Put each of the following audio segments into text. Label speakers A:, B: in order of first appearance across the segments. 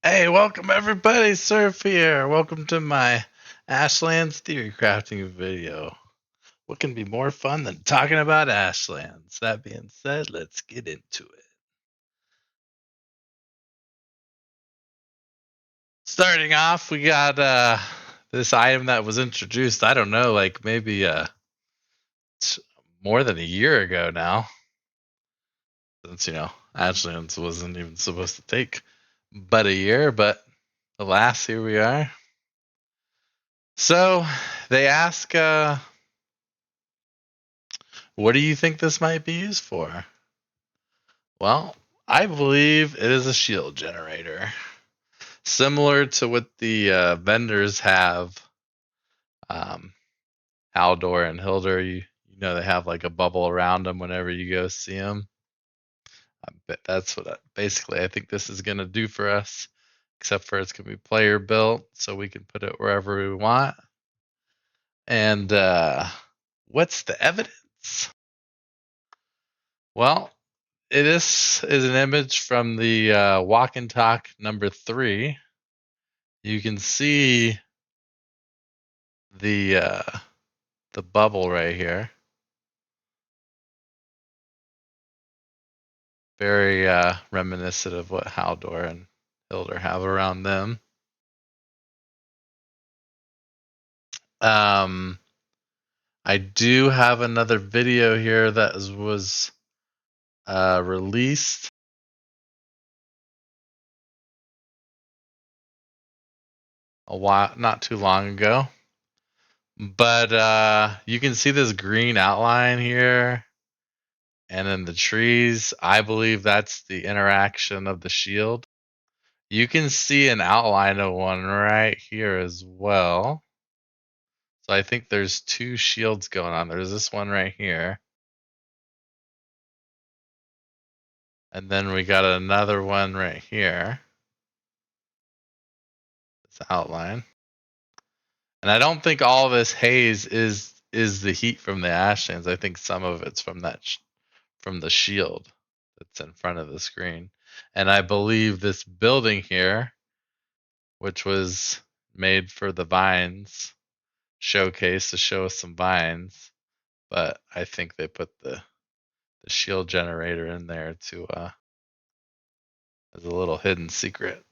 A: Hey, welcome everybody, Surf here. Welcome to my Ashlands Theorycrafting video. What can be more fun than talking about Ashlands? That being said, let's get into it. Starting off, we got this item that was introduced, I don't know, like maybe more than a year ago now. Since, Ashlands wasn't even supposed to take but a year, but alas, here we are. So they ask, what do you think this might be used for? Well, I believe it is a shield generator, similar to what the vendors have. Um, Haldor and Hildur, you know they have like a bubble around them whenever you go see them. I bet that's what basically I think this is gonna do for us. Except for it's gonna be player built, so we can put it wherever we want. And what's the evidence? Well, this is an image from the Walk and Talk number 3. You can see the uh, the bubble right here. Very reminiscent of what Haldor and Hildur have around them. Um, I do have another video here that was released a while, not too long ago. But you can see this green outline here, and then the trees. I believe that's the interaction of the shield. You can see an outline of one right here as well. So I think there's 2 shields going on. There's this one right here. And then we got another one right here. This outline. And I don't think all this haze is the heat from the Ashlands. I think some of it's from from the shield that's in front of the screen. And I believe this building here, which was made for the vines showcase to show us some vines, but I think they put the shield generator in there to as a little hidden secret.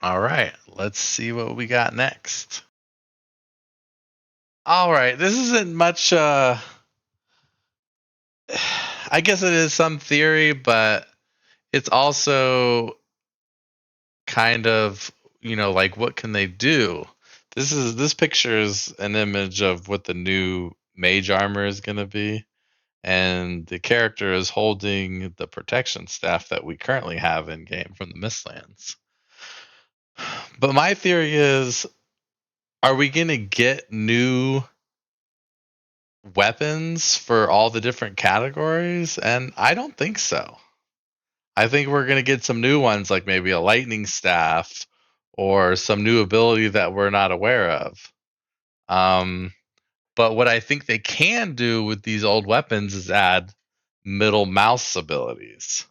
A: All right, let's see what we got next. All right, this isn't much I guess it is some theory, but it's also kind of, like what can they do? This picture is an image of what the new mage armor is going to be, and the character is holding the protection staff that we currently have in game from the Mistlands. But my theory is, are we going to get new weapons for all the different categories? And I don't think so. I think we're going to get some new ones, like maybe a lightning staff or some new ability that we're not aware of. Um, but what I think they can do with these old weapons is add middle mouse abilities.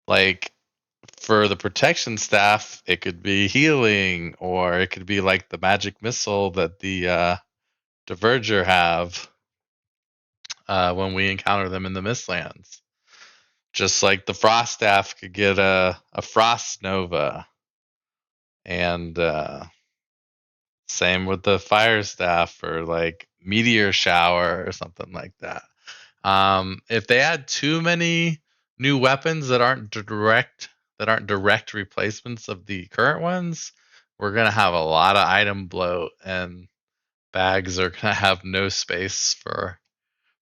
A: Like for the protection staff, it could be healing, or it could be like the magic missile that the Diverger have when we encounter them in the Mistlands. Just like the frost staff could get a frost nova, and same with the fire staff, or like meteor shower or something like that. If they add too many new weapons that aren't direct replacements of the current ones, we're gonna have a lot of item bloat, and bags are gonna have no space for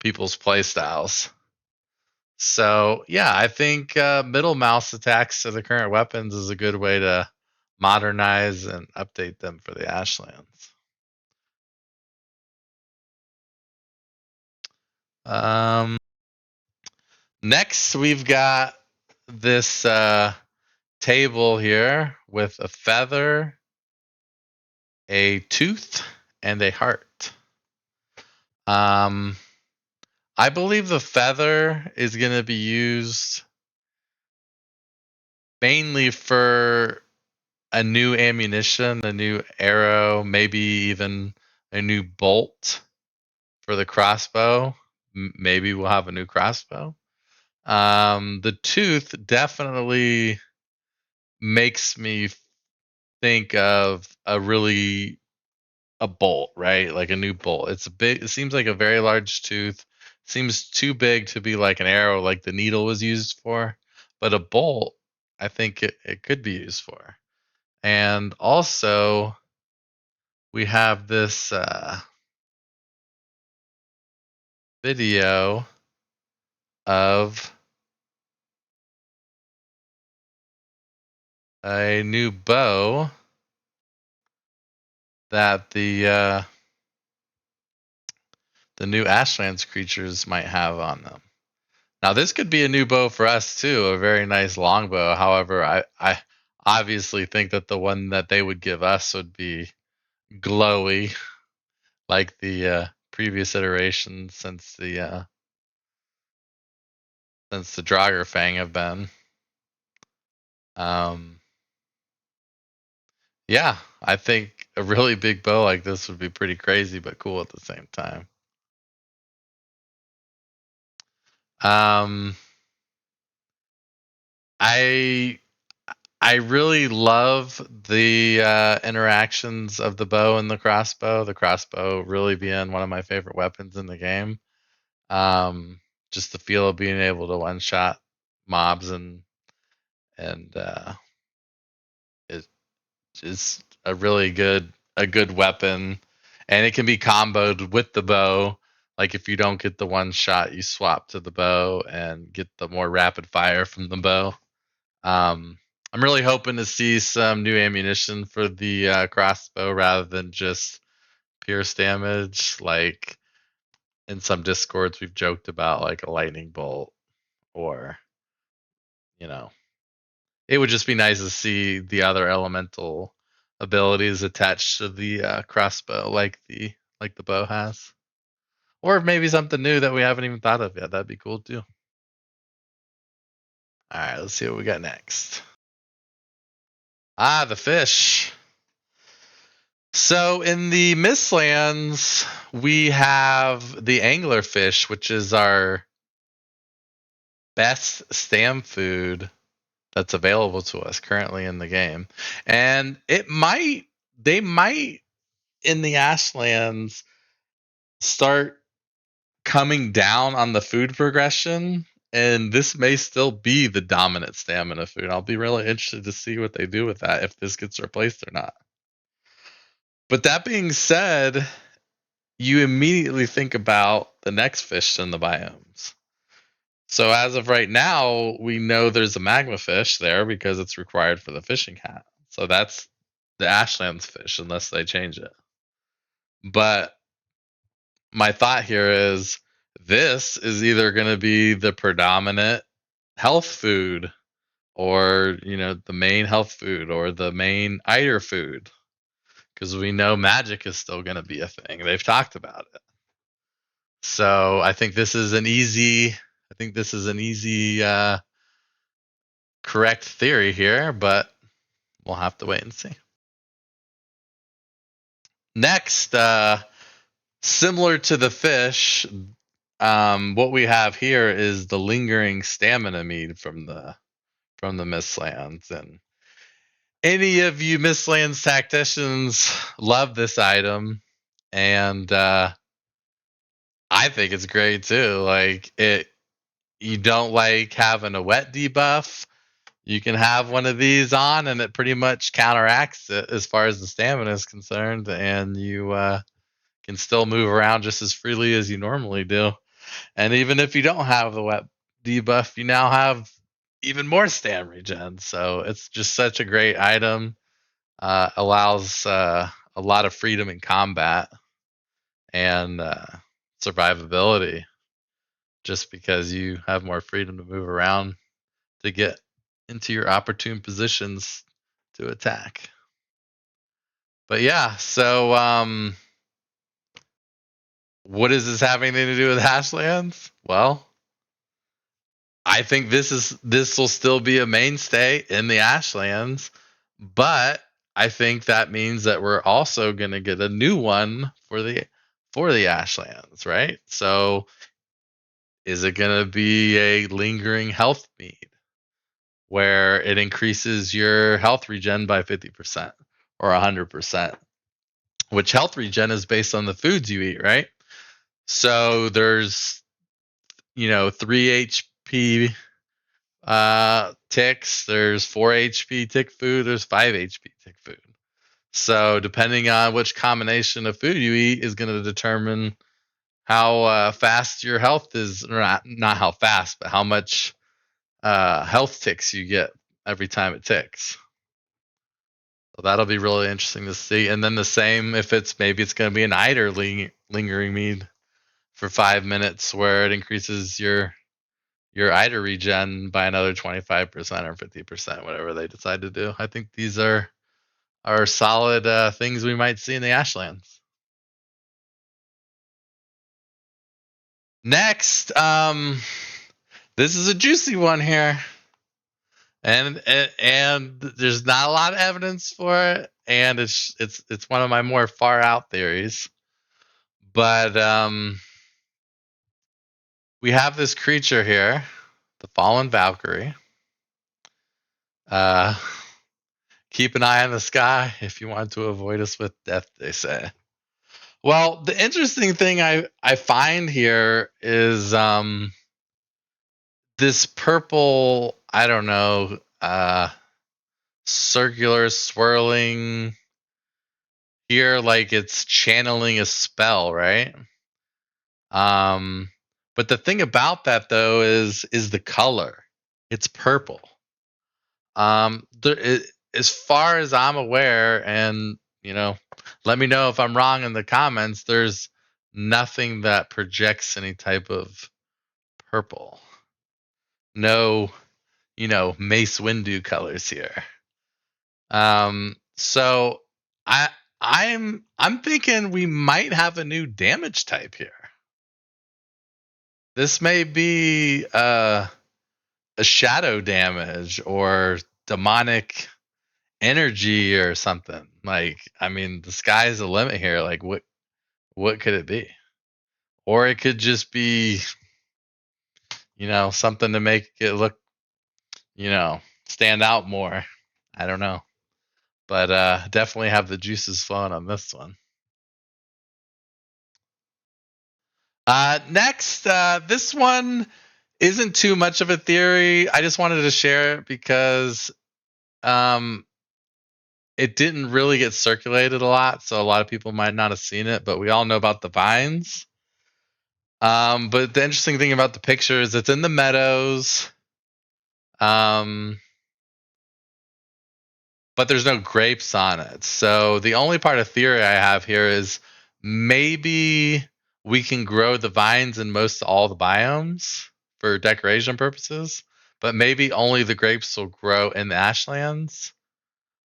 A: people's playstyles. So yeah, I think middle mouse attacks to the current weapons is a good way to modernize and update them for the Ashlands. Um, Next, we've got this table here with a feather, a tooth, and a heart. Um, I believe the feather is going to be used mainly for a new ammunition, a new arrow, maybe even a new bolt for the crossbow. Maybe we'll have a new crossbow. The tooth definitely makes me think of a bolt, right? Like a new bolt. It's a big. It seems like a very large tooth. Seems too big to be like an arrow, like the needle was used for. But a bolt, I think it could be used for. And also, we have this video of a new bow that the new Ashlands creatures might have on them. Now, this could be a new bow for us too, a very nice longbow. However, I obviously think that the one that they would give us would be glowy, like the previous iteration since the Draugr have been. Um, yeah, I think a really big bow like this would be pretty crazy, but cool at the same time. Um, I I really love the interactions of the bow and the crossbow. The crossbow really being one of my favorite weapons in the game. Um, just the feel of being able to one shot mobs and it is a good weapon, and it can be comboed with the bow. Like if you don't get the one shot, you swap to the bow and get the more rapid fire from the bow. Um, I'm really hoping to see some new ammunition for the crossbow rather than just pierce damage. Like in some discords, we've joked about like a lightning bolt, or you know, it would just be nice to see the other elemental abilities attached to the crossbow, like the bow has, or maybe something new that we haven't even thought of yet. That'd be cool too. All right, let's see what we got next. Ah, the fish. So in the Mistlands, we have the anglerfish, which is our best stam food that's available to us currently in the game. And they might in the Ashlands start coming down on the food progression. And this may still be the dominant stamina food. I'll be really interested to see what they do with that, if this gets replaced or not. But that being said, you immediately think about the next fish in the biomes. So as of right now, we know there's a magma fish there because it's required for the fishing hat. So that's the Ashlands fish, unless they change it. But my thought here is this is either going to be the predominant health food, or the main health food, or the main eater food, because we know magic is still going to be a thing. They've talked about it. So I think this is an easy correct theory here, but we'll have to wait and see. Next, similar to the fish, what we have here is the lingering stamina mead from the Mistlands. And any of you Mistlands tacticians love this item, and I think it's great too. Like you don't like having a wet debuff, you can have one of these on, and it pretty much counteracts it as far as the stamina is concerned, and you can still move around just as freely as you normally do. And even if you don't have the wet debuff, you now have even more stam regen. So it's just such a great item. Allows a lot of freedom in combat and survivability, just because you have more freedom to move around to get into your opportune positions to attack. But yeah, so What is this having to do with Ashlands? Well, I think this will still be a mainstay in the Ashlands, but I think that means that we're also going to get a new one for the Ashlands, right? So, is it going to be a lingering health mead where it increases your health regen by 50% or 100%? Which health regen is based on the foods you eat, right? So there's 3 HP ticks, there's 4 HP tick food, there's 5 HP tick food. So depending on which combination of food you eat is going to determine how fast your health is, or not how fast, but how much health ticks you get every time it ticks. So that'll be really interesting to see. And then the same if maybe it's going to be an eider lingering mead for 5 minutes, where it increases your eider regen by another 25% or 50%, whatever they decide to do. I think these are solid things we might see in the Ashlands. Next, this is a juicy one here, and there's not a lot of evidence for it, and it's one of my more far out theories. But we have this creature here, the fallen Valkyrie. Uh, keep an eye on the sky if you want to avoid us with death, they say. Well, the interesting thing I find here is this purple, I don't know, circular swirling here, like it's channeling a spell, right? But the thing about that though is the color. It's purple. As far as I'm aware, and let me know if I'm wrong in the comments. There's nothing that projects any type of purple. No, Mace Windu colors here. So I'm thinking we might have a new damage type here. This may be a shadow damage or demonic energy or something. Like, I mean, the sky's the limit here. Like, what could it be? Or it could just be, something to make it look, stand out more. I don't know. But definitely have the juices flowing on this one. Next, this one isn't too much of a theory. I just wanted to share it because it didn't really get circulated a lot, so a lot of people might not have seen it, but we all know about the vines. But the interesting thing about the picture is it's in the meadows. But there's no grapes on it. So the only part of theory I have here is maybe we can grow the vines in most all the biomes for decoration purposes, but maybe only the grapes will grow in the Ashlands.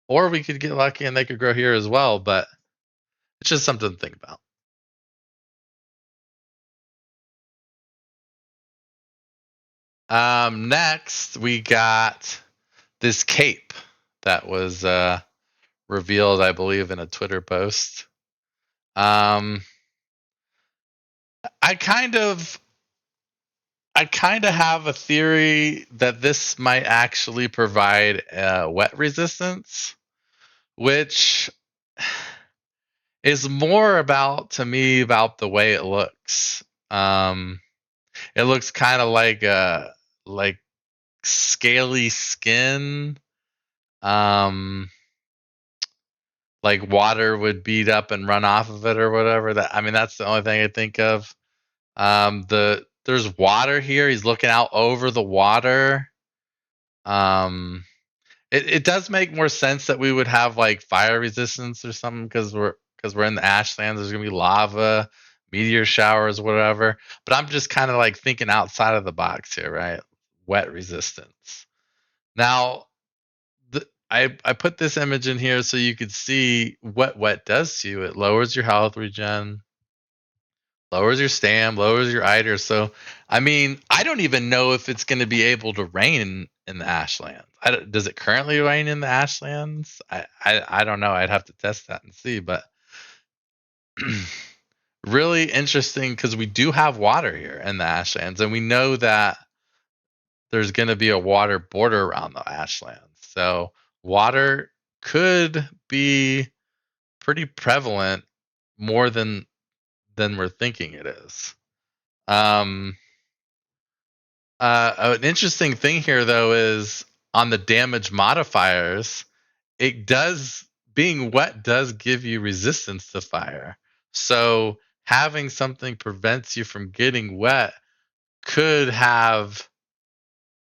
A: Or we could get lucky and they could grow here as well, but it's just something to think about. Next, we got this cape that was revealed, I believe, in a Twitter post. I kind of have a theory that this might actually provide wet resistance, which is more to me about the way it looks. It looks kind of like scaly skin. Like water would beat up and run off of it or whatever. That's the only thing I think of. There's water here. He's looking out over the water. It does make more sense that we would have like fire resistance or something because we're in the Ashlands. There's gonna be lava, meteor showers, whatever. But I'm just kind of like thinking outside of the box here, right? Wet resistance. Now, I put this image in here so you could see what wet does to you. It lowers your health regen. lowers your stam, lowers your iter. So, I mean, I don't even know if it's going to be able to rain in the Ashlands. Does it currently rain in the Ashlands? I don't know. I'd have to test that and see. But really interesting because we do have water here in the Ashlands, and we know that there's going to be a water border around the Ashlands. So water could be pretty prevalent more than we're thinking it is. Um, an interesting thing here, though, is on the damage modifiers, it does being wet does give you resistance to fire. So having something prevents you from getting wet could have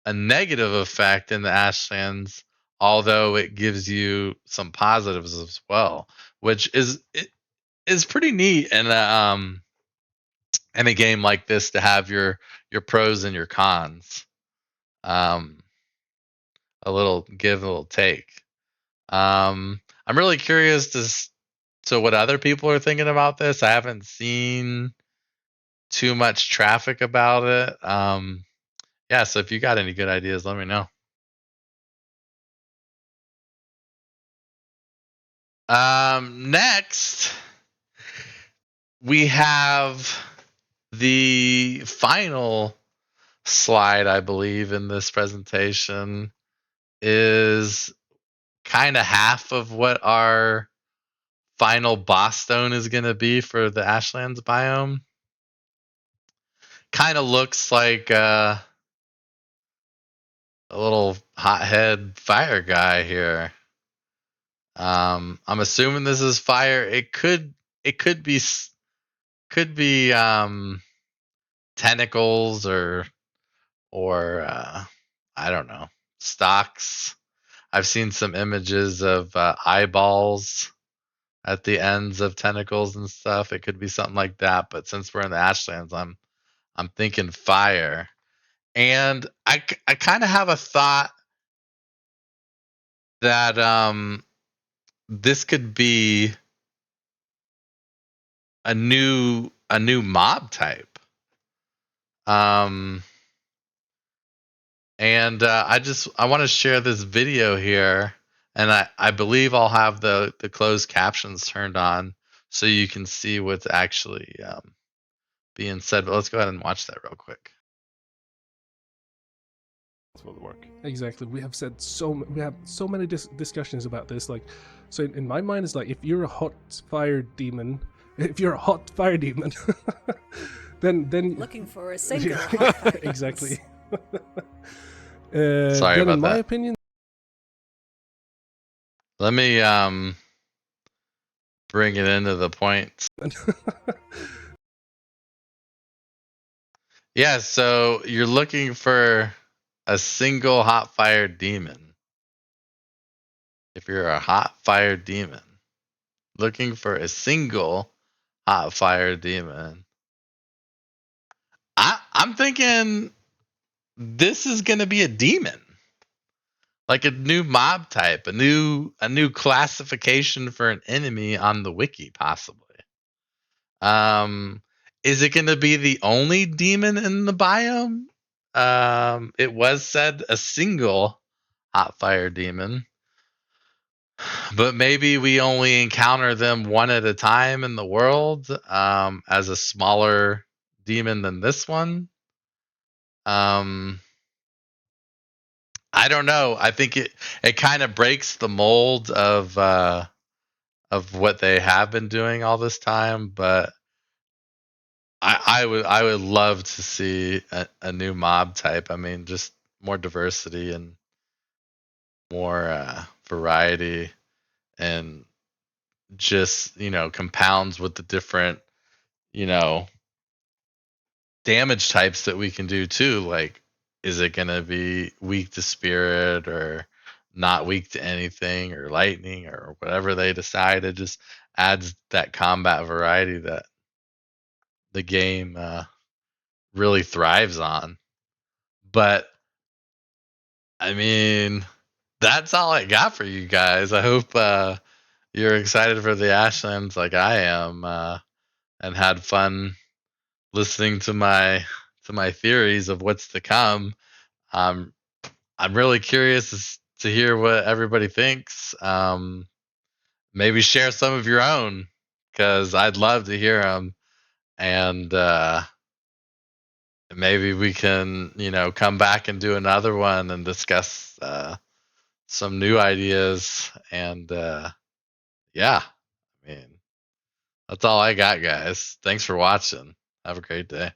A: a negative effect in the Ashlands, although it gives you some positives as well, which is pretty neat in a game like this to have your pros and your cons. Um, a little give, a little take. I'm really curious to what other people are thinking about this. I haven't seen too much traffic about it. Yeah, so if you got any good ideas, let me know. Next, we have the final slide, I believe, in this presentation is kind of half of what our final boss stone is going to be for the Ashlands biome. Kind of looks like a little hothead fire guy here. I'm assuming this is fire. It could be tentacles or I don't know, stalks. I've seen some images of eyeballs at the ends of tentacles and stuff. It could be something like that. But since we're in the Ashlands, I'm thinking fire. And I kind of have a thought that this could be a new mob type. Um, and I want to share this video here, and I believe I'll have the closed captions turned on so you can see what's actually being said. But let's go ahead and watch that real quick.
B: Will work.
C: Exactly. We have so many discussions about this. Like, so in my mind, it's like if you're a hot fire demon, then
D: Looking for a single.
C: exactly.
A: Sorry
C: then
A: about
C: in my
A: that.
C: opinion,
A: Let me bring it into the point. Yeah, so you're looking for a single hot fire demon. If you're a hot fire demon, looking for a single hot fire demon, I'm thinking this is gonna be a demon, like a new mob type, a new classification for an enemy on the wiki, possibly. Um, is it gonna be the only demon in the biome? It was said a single hot fire demon, but maybe we only encounter them one at a time in the world as a smaller demon than this one. I don't know. I think it kind of breaks the mold of what they have been doing all this time, but I would love to see a new mob type. I mean, just more diversity and more variety, and just compounds with the different you know damage types that we can do too. Like, is it gonna be weak to spirit or not weak to anything or lightning or whatever they decide? It just adds that combat variety that the game really thrives on. But I mean, that's all I got for you guys. I hope you're excited for the Ashlands like I am, and had fun listening to my theories of what's to come. Um, I'm really curious to hear what everybody thinks. Maybe share some of your own because I'd love to hear them, and maybe we can, come back and do another one and discuss some new ideas. And yeah, I mean, that's all I got, guys. Thanks for watching. Have a great day.